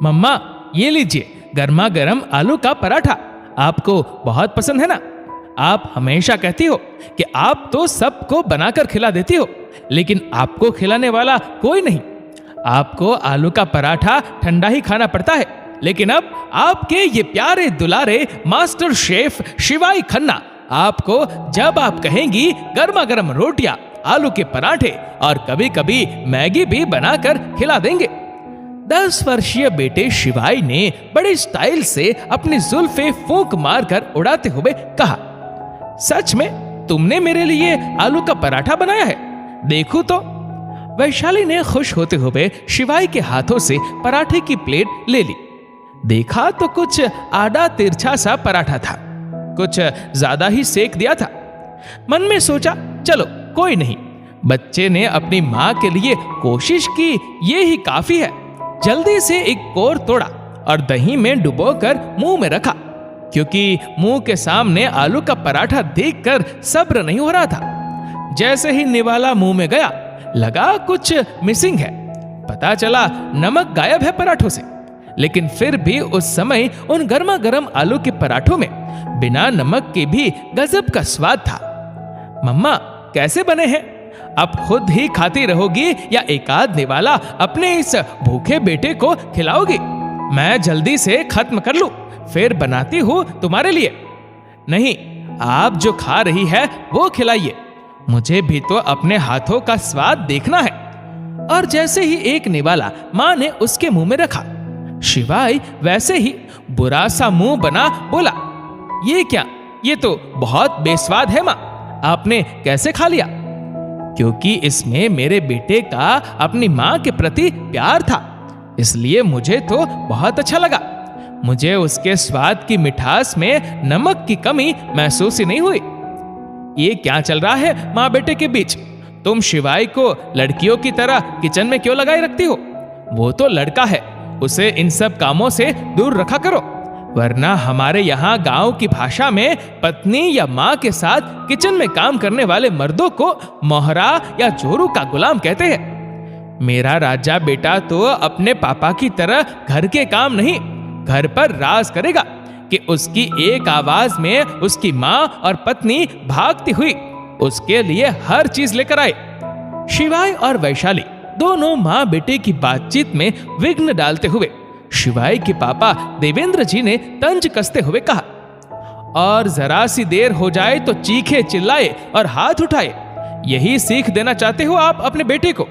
मम्मा, ये लीजिए गर्मा गर्म आलू का पराठा, आपको बहुत पसंद है ना। आप हमेशा कहती हो कि आप तो सबको बनाकर खिला देती हो, लेकिन आपको खिलाने वाला कोई नहीं। आपको आलू का पराठा ठंडा ही खाना पड़ता है, लेकिन अब आपके ये प्यारे दुलारे मास्टर शेफ शिवाई खन्ना आपको जब आप कहेंगी गर्मा गर्म रोटियां, आलू के पराठे और कभी कभी मैगी भी बनाकर खिला देंगे। 10 वर्षीय बेटे शिवाई ने बड़े स्टाइल से अपनी जुल्फे फूंक मारकर उड़ाते हुए कहा, सच में तुमने मेरे लिए आलू का पराठा बनाया है, देखूं तो। वैशाली ने खुश होते हुए शिवाई के हाथों से पराठे की प्लेट ले ली। देखा तो कुछ आड़ा तिरछा सा पराठा था, कुछ ज्यादा ही सेक दिया था। मन में सोचा, चलो कोई नहीं, बच्चे ने अपनी माँ के लिए कोशिश की, ये ही काफी है। जल्दी से एक कोर तोड़ा और दही में डुबोकर मुंह में रखा, क्योंकि मुंह के सामने आलू का पराठा देखकर सब्र नहीं हो रहा था। जैसे ही निवाला मुंह में गया, लगा कुछ मिसिंग है। पता चला नमक गायब है पराठों से, लेकिन फिर भी उस समय उन गर्मा गर्म आलू के पराठों में बिना नमक के भी गजब का स्वाद था। मम्मा, कैसे बने हैं? अब खुद ही खाती रहोगी या एकाध निवाला अपने इस भूखे बेटे को खिलाओगी? मैं जल्दी से खत्म कर लूं, फिर बनाती हूं तुम्हारे लिए। नहीं, आप जो खा रही है वो खिलाइए, मुझे भी तो अपने हाथों का स्वाद देखना है। और जैसे ही एक निवाला माँ ने उसके मुंह में रखा, शिवाई वैसे ही बुरा सा मुंह बना बोला, ये क्या, ये तो बहुत बेस्वाद है माँ, आपने कैसे खा लिया? क्योंकि इसमें मेरे बेटे का अपनी माँ के प्रति प्यार था, इसलिए मुझे तो बहुत अच्छा लगा। मुझे उसके स्वाद की मिठास में नमक की कमी महसूस ही नहीं हुई। ये क्या चल रहा है माँ बेटे के बीच? तुम शिवाई को लड़कियों की तरह किचन में क्यों लगाए रखती हो? वो तो लड़का है, उसे इन सब कामों से दूर रखा करो, वरना हमारे यहाँ गांव की भाषा में पत्नी या माँ के साथ किचन में काम करने वाले मर्दों को मोहरा या जोरू का गुलाम कहते हैं। मेरा राजा बेटा तो अपने पापा की तरह घर के काम नहीं, घर पर राज करेगा कि उसकी एक आवाज में उसकी माँ और पत्नी भागती हुई उसके लिए हर चीज लेकर आए। शिवाई और वैशाली दोनों माँ बेटे की बातचीत में विघ्न डालते हुए शिवाई के पापा देवेंद्र जी ने तंज कसते हुए कहा, और जरा सी देर हो जाए तो चीखे चिल्लाए और हाथ उठाए। यही सीख देना चाहते हो आप अपने बेटे को?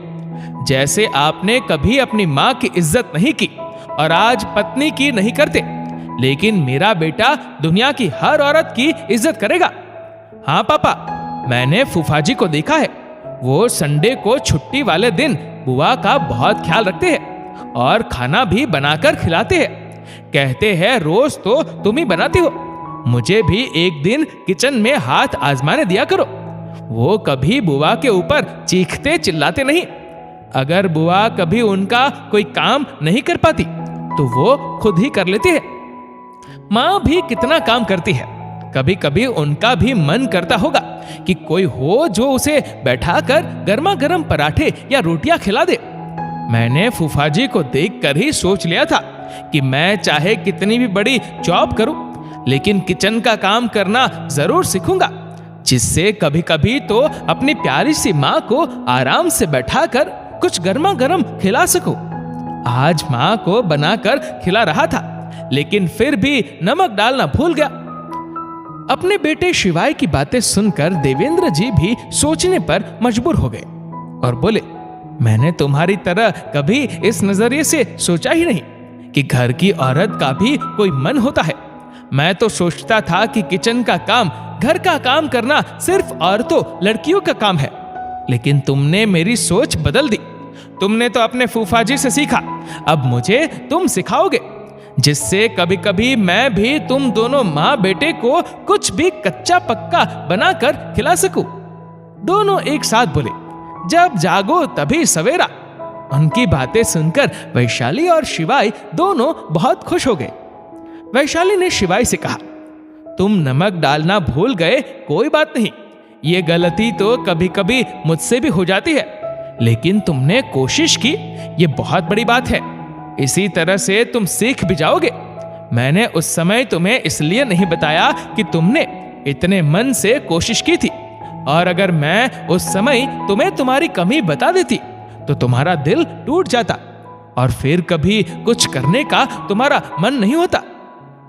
जैसे आपने कभी अपनी माँ की इज्जत नहीं की और आज पत्नी की नहीं करते, लेकिन मेरा बेटा दुनिया की हर औरत की इज्जत करेगा। हाँ पापा, मैंने फूफा जी को देखा है, वो संडे को छुट्टी वाले दिन बुआ का बहुत ख्याल रखते हैं और खाना भी बनाकर खिलाते हैं। कहते हैं रोज तो तुम ही बनाती हो, मुझे भी एक दिन किचन में हाथ आजमाने दिया करो। वो कभी बुआ के ऊपर चीखते चिल्लाते नहीं। अगर बुआ कभी उनका कोई काम नहीं कर पाती तो वो खुद ही कर लेती है। माँ भी कितना काम करती है, कभी कभी उनका भी मन करता होगा कि कोई हो जो उसे बैठाकर गर्मा गर्म पराठे या रोटियां खिला दे। मैंने फूफा जी को देखकर ही सोच लिया था कि मैं चाहे कितनी भी बड़ी जॉब करूं, लेकिन किचन का काम करना जरूर सीखूंगा, जिससे कभी कभी तो अपनी प्यारी सी माँ को आराम से बैठाकर कुछ गर्मा गर्म खिला सकूं। आज माँ को बनाकर खिला रहा था, लेकिन फिर भी नमक डालना भूल गया। अपने बेटे शिवाई की बातें सुनकर देवेंद्र जी भी सोचने पर मजबूर हो गए और बोले, मैंने तुम्हारी तरह कभी इस नजरिए से सोचा ही नहीं कि घर की औरत का भी कोई मन होता है। मैं तो सोचता था कि किचन का काम, घर का काम करना सिर्फ औरतों लड़कियों का काम है, लेकिन तुमने मेरी सोच बदल दी। तुमने तो अपने फूफा जी से सीखा, अब मुझे तुम सिखाओगे, जिससे कभी कभी मैं भी तुम दोनों माँ बेटे को कुछ भी कच्चा पक्का बनाकर खिला सकूं। दोनों एक साथ बोले, जब जागो तभी सवेरा। उनकी बातें सुनकर वैशाली और शिवाई दोनों बहुत खुश हो गए। वैशाली ने शिवाई से कहा, तुम नमक डालना भूल गए, कोई बात नहीं, ये गलती तो कभी कभी मुझसे भी हो जाती है, लेकिन तुमने कोशिश की, ये बहुत बड़ी बात है। इसी तरह से तुम सीख भी जाओगे। मैंने उस समय तुम्हें इसलिए नहीं बताया कि तुमने इतने मन से कोशिश की थी, और अगर मैं उस समय तुम्हें तुम्हारी कमी बता देती तो तुम्हारा दिल टूट जाता और फिर कभी कुछ करने का तुम्हारा मन नहीं होता।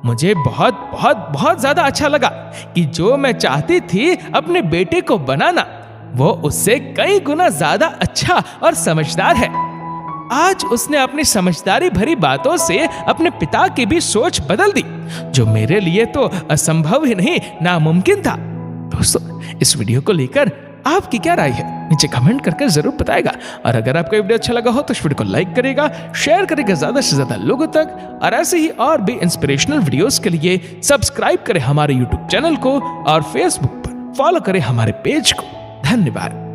मुझे बहुत बहुत बहुत ज्यादा अच्छा लगा कि जो मैं चाहती थी अपने बेटे को बनाना, वो उससे कई गुना ज्यादा अच्छा और समझदार है। आज उसने अपनी समझदारी भरी बातों से अपने पिता की भी सोच बदल दी, जो मेरे लिए तो असंभव ही नहीं, नामुमकिन था। दोस्तों, इस वीडियो को लेकर आपकी क्या राय है, नीचे कमेंट करके जरूर बताएगा। और अगर आपको वीडियो अच्छा लगा हो तो इस वीडियो को लाइक करेगा, शेयर करेगा ज्यादा से ज्यादा लोगों तक, और ऐसे ही और भी इंस्पिरेशनल वीडियोस के लिए सब्सक्राइब करें हमारे यूट्यूब चैनल को और फेसबुक पर फॉलो करें हमारे पेज को। धन्यवाद।